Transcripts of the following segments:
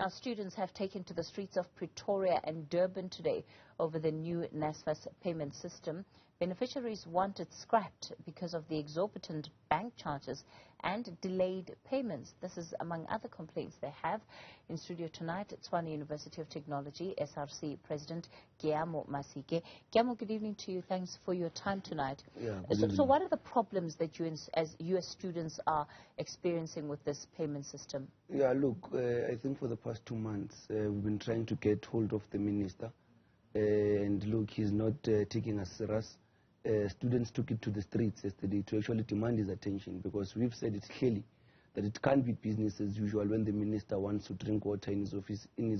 Now, students have taken to the streets of Pretoria and Durban today over the new NSFAS payment system. Beneficiaries want it scrapped because of the exorbitant bank charges and delayed payments. This is among other complaints they have. In studio tonight, Tshwane University of Technology, SRC President Keamo Masike. Keamo, good evening to you. Thanks for your time tonight. Yeah, so what are the problems that you as US students are experiencing with this payment system? Yeah, look, I think for the past 2 months, we've been trying to get hold of the minister. And look, he's not taking us serious. Students took it to the streets yesterday to actually demand his attention, because we've said it clearly that it can't be business as usual when the minister wants to drink water in his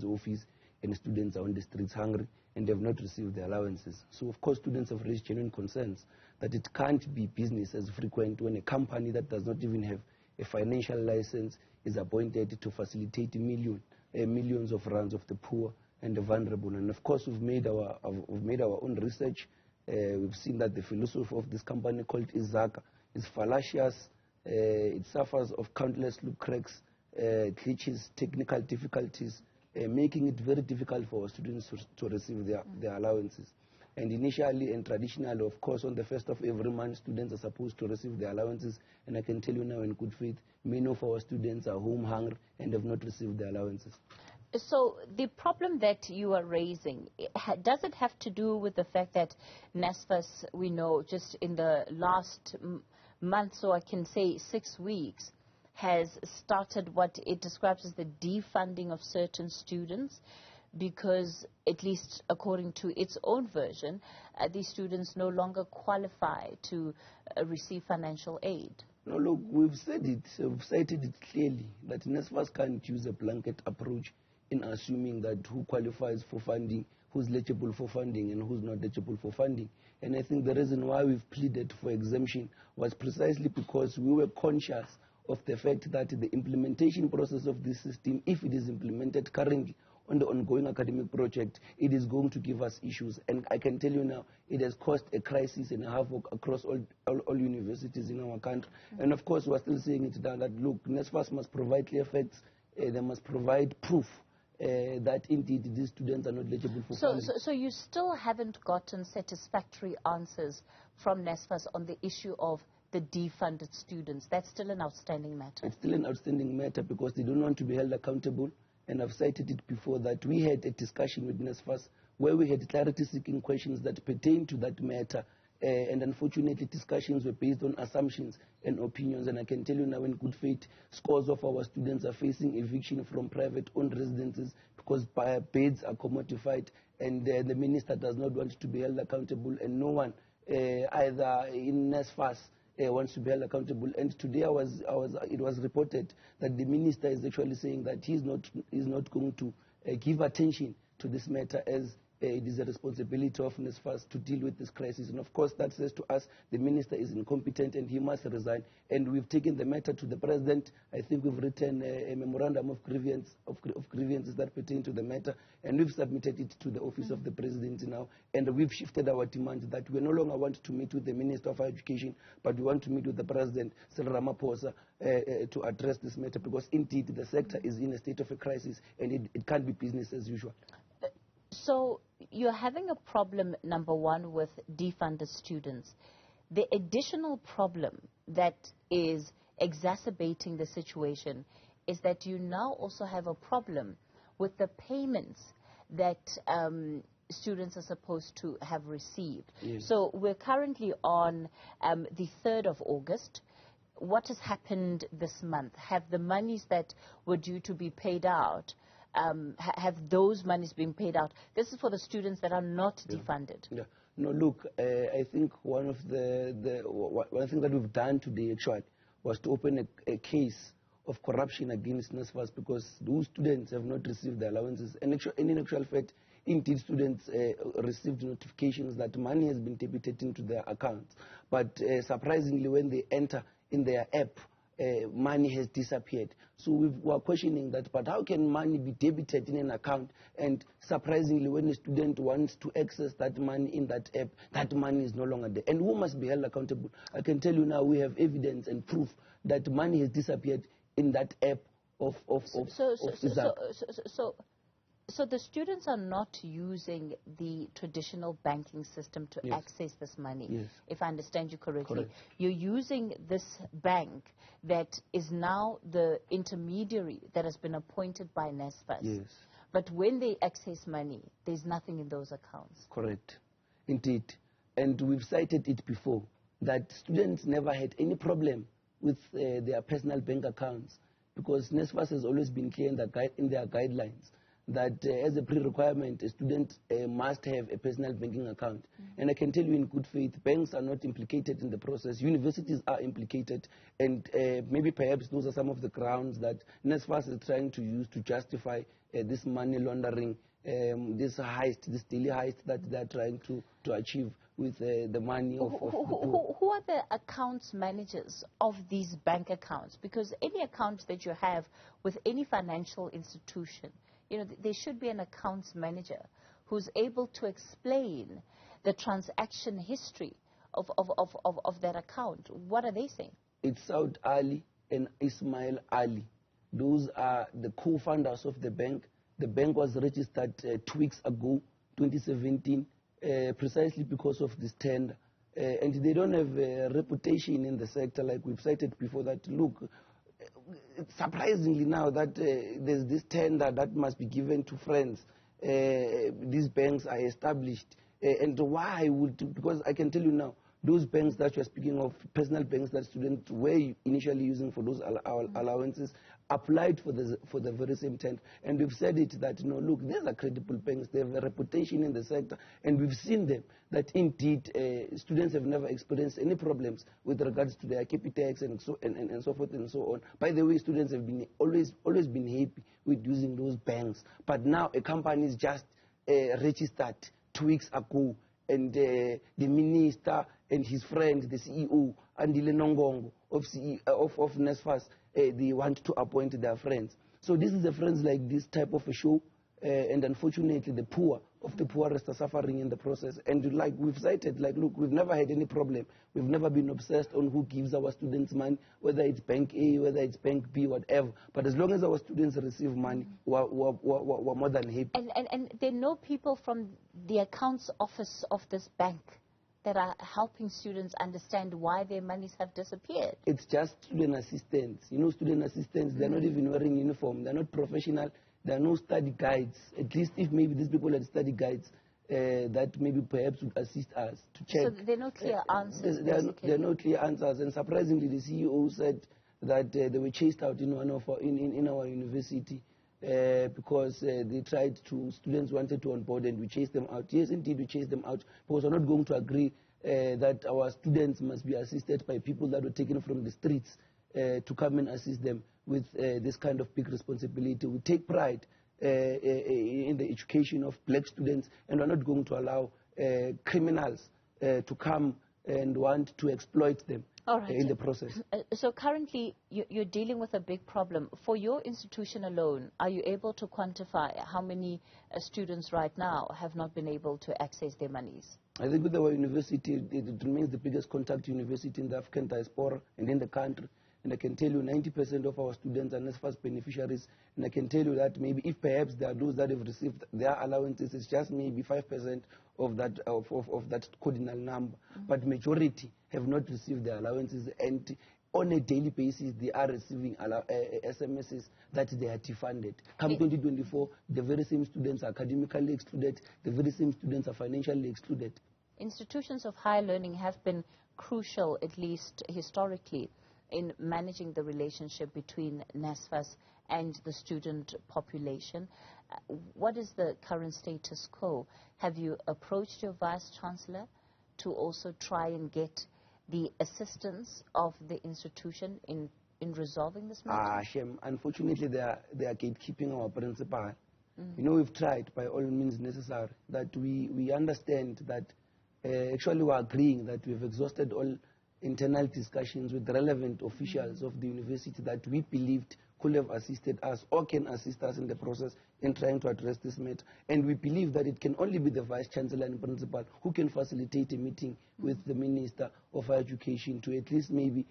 office and students are on the streets hungry and they have not received their allowances. So of course students have raised genuine concerns that it can't be business as frequent when a company that does not even have a financial license is appointed to facilitate millions of rands of the poor and the vulnerable. And of course we've made our own research. We've seen that the philosophy of this company called Izaka is fallacious. It suffers of countless loop cracks, glitches, technical difficulties, making it very difficult for our students to receive their allowances. And initially and traditionally, of course, on the 1st of every month, students are supposed to receive their allowances. And I can tell you now in good faith, many of our students are home hungry and have not received their allowances. So the problem that you are raising, does it have to do with the fact that NSFAS, we know, just in the last month, so I can say 6 weeks, has started what it describes as the defunding of certain students, because, at least according to its own version, these students no longer qualify to receive financial aid? No, look, we've said it, we've cited it clearly, that NSFAS can't use a blanket approach in assuming that who qualifies for funding, who's eligible for funding, and who's not eligible for funding. And I think the reason why we've pleaded for exemption was precisely because we were conscious of the fact that the implementation process of this system, if it is implemented currently on the ongoing academic project, it is going to give us issues. And I can tell you now, it has caused a crisis and a havoc across all universities in our country. And of course, we're still saying it down that, look, NSFAS must provide clear facts, they must provide proof that indeed these students are not eligible for funding. So you still haven't gotten satisfactory answers from NSFAS on the issue of the defunded students? That's still an outstanding matter. It's still an outstanding matter because they don't want to be held accountable. And I've cited it before that we had a discussion with NSFAS where we had clarity-seeking questions that pertain to that matter. And unfortunately, discussions were based on assumptions and opinions. And I can tell you now in good faith, scores of our students are facing eviction from private-owned residences because beds are commodified, and the minister does not want to be held accountable, and no one, either in NSFAS, wants to be held accountable. And today it was reported that the minister is actually saying that he's not going to give attention to this matter, as it is a responsibility of NSFAS to deal with this crisis. And of course, that says to us the minister is incompetent and he must resign. And we've taken the matter to the president. I think we've written a memorandum of grievances that pertain to the matter, and we've submitted it to the office of the president now. And we've shifted our demand that we no longer want to meet with the Minister of Education, but we want to meet with the President, Cyril Ramaphosa, to address this matter, because indeed the sector is in a state of a crisis and it can't be business as usual. So you're having a problem, number one, with defunded students. The additional problem that is exacerbating the situation is that you now also have a problem with the payments that students are supposed to have received. Yes. So we're currently on the 3rd of August. What has happened this month? Have the monies that were due to be paid out, have those monies been paid out? This is for the students that are not defunded. Yeah. No, look, I think one thing that we've done today actually was to open a case of corruption against NSFAS, because those students have not received their allowances. And in actual fact, indeed, students received notifications that money has been debited into their accounts. But surprisingly, when they enter in their app, money has disappeared. So we were questioning that, but how can money be debited in an account, and surprisingly, when a student wants to access that money in that app, that money is no longer there? And who must be held accountable? I can tell you now we have evidence and proof that money has disappeared in that app So the students are not using the traditional banking system to access this money, if I understand you correctly. Correct. You're using this bank that is now the intermediary that has been appointed by NSFAS. Yes. But when they access money, there's nothing in those accounts. Correct. Indeed. And we've cited it before, that students never had any problem with their personal bank accounts, because NSFAS has always been clear in their guidelines that as a pre-requirement, a student must have a personal banking account. And I can tell you in good faith, banks are not implicated in the process. Universities are implicated, and maybe perhaps those are some of the grounds that NSFAS is trying to use to justify this money laundering, this heist, this daily heist that they're trying to achieve with the money of the poor. Who are the accounts managers of these bank accounts? Because any account that you have with any financial institution, you know, there should be an accounts manager who's able to explain the transaction history of that account. What are they saying? It's Saud Ali and Ismail Ali. Those are the co-founders of the bank. The bank was registered 2 weeks ago, 2017, precisely because of this tender. And they don't have a reputation in the sector, like we've cited before, that, look, surprisingly now that there's this tender that must be given to friends. These banks are established. And why would, because I can tell you now, those banks that you're speaking of, personal banks that students were initially using for those allowances, applied for the very same tender. And we've said it that, no, look, these are credible banks. They have a reputation in the sector. And we've seen them that indeed students have never experienced any problems with regards to their Capitex and so forth and so on. By the way, students have been always been happy with using those banks. But now a company is just registered 2 weeks ago, and the minister and his friend, the CEO, Andile Nongongo of NSFAS, they want to appoint their friends. So this is a friends like this type of a show, and unfortunately the poor of the poorest are suffering in the process. And like we've cited, like, look, we've never had any problem. We've never been obsessed on who gives our students money, whether it's Bank A, whether it's Bank B, whatever. But as long as our students receive money, we're more than happy. And there are no people from the accounts office of this bank that are helping students understand why their monies have disappeared. It's just student assistants. You know, student assistants, they're not even wearing uniform. They're not professional. There are no study guides. At least if maybe these people had study guides, that maybe perhaps would assist us to check. So there are no clear answers. There are no clear answers. And surprisingly, the CEO said that they were chased out in our university because they tried to, students wanted to onboard and we chased them out. Yes, indeed, we chased them out because we're not going to agree that our students must be assisted by people that were taken from the streets to come and assist them with this kind of big responsibility. We take pride in the education of black students, and we're not going to allow criminals to come and want to exploit them in the process. So currently, you're dealing with a big problem. For your institution alone, are you able to quantify how many students right now have not been able to access their monies? I think with our university, it remains the biggest contact university in the African diaspora and in the country. And I can tell you 90% of our students are NSFAS beneficiaries. And I can tell you that maybe if perhaps there are those that have received their allowances, it's just maybe 5% of that cardinal number. But majority have not received their allowances. And on a daily basis, they are receiving SMSs that they are defunded. Come 2024, the very same students are academically excluded. The very same students are financially excluded. Institutions of higher learning have been crucial, at least historically, in managing the relationship between NSFAS and the student population. What is the current status quo? Have you approached your Vice-Chancellor to also try and get the assistance of the institution in resolving this matter? Shem, unfortunately, they are gatekeeping our principal. You know, we've tried by all means necessary that we understand that actually we're agreeing that we've exhausted all internal discussions with relevant officials of the university that we believed could have assisted us or can assist us in the process in trying to address this matter. And we believe that it can only be the Vice-Chancellor and Principal who can facilitate a meeting with the Minister of Higher Education to at least maybe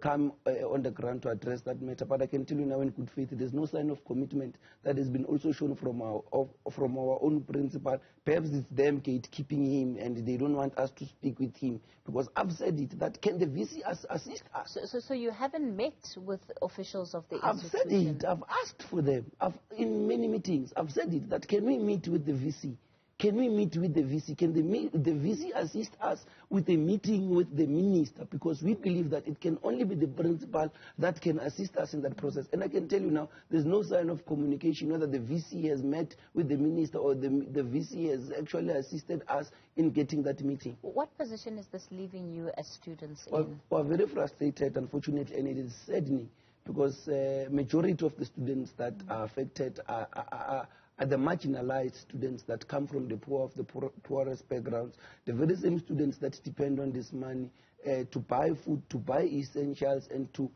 come on the ground to address that matter. But I can tell you now in good faith, there's no sign of commitment that has been also shown from our own principal. Perhaps it's them gatekeeping him and they don't want us to speak with him. Because I've said it, that can the VC assist us? So you haven't met with officials of the I've institution? said it, I've asked for them. In many meetings, I've said it, that can we meet with the VC? Can we meet with the VC? Can the VC assist us with a meeting with the minister? Because we believe that it can only be the principal that can assist us in that process. And I can tell you now, there's no sign of communication, whether the VC has met with the minister or the VC has actually assisted us in getting that meeting. What position is this leaving you as students in? We're very frustrated, unfortunately, and it is saddening because majority of the students that are affected are the marginalized students that come from the poorest backgrounds, the very same students that depend on this money to buy food, to buy essentials, and to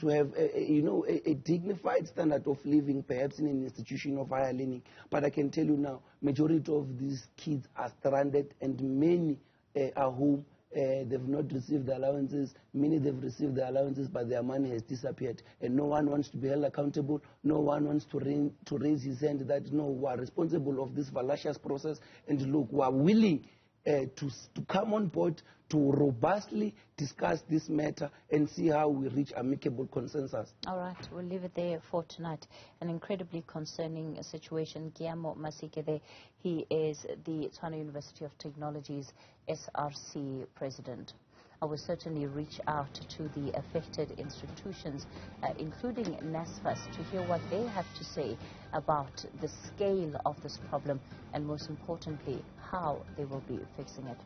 have a dignified standard of living, perhaps in an institution of higher learning. But I can tell you now, majority of these kids are stranded, and many are home. They've not received the allowances. Many they've received the allowances, but their money has disappeared. And no one wants to be held accountable. No one wants to raise his hand that, no, we are responsible of this fallacious process. And look, we are willing to come on board to robustly discuss this matter and see how we reach amicable consensus. All right, we'll leave it there for tonight. An incredibly concerning situation. Keamo Masike there, he is the Tshwane University of Technology's SRC president. I will certainly reach out to the affected institutions, including NSFAS, to hear what they have to say about the scale of this problem and, most importantly, how they will be fixing it.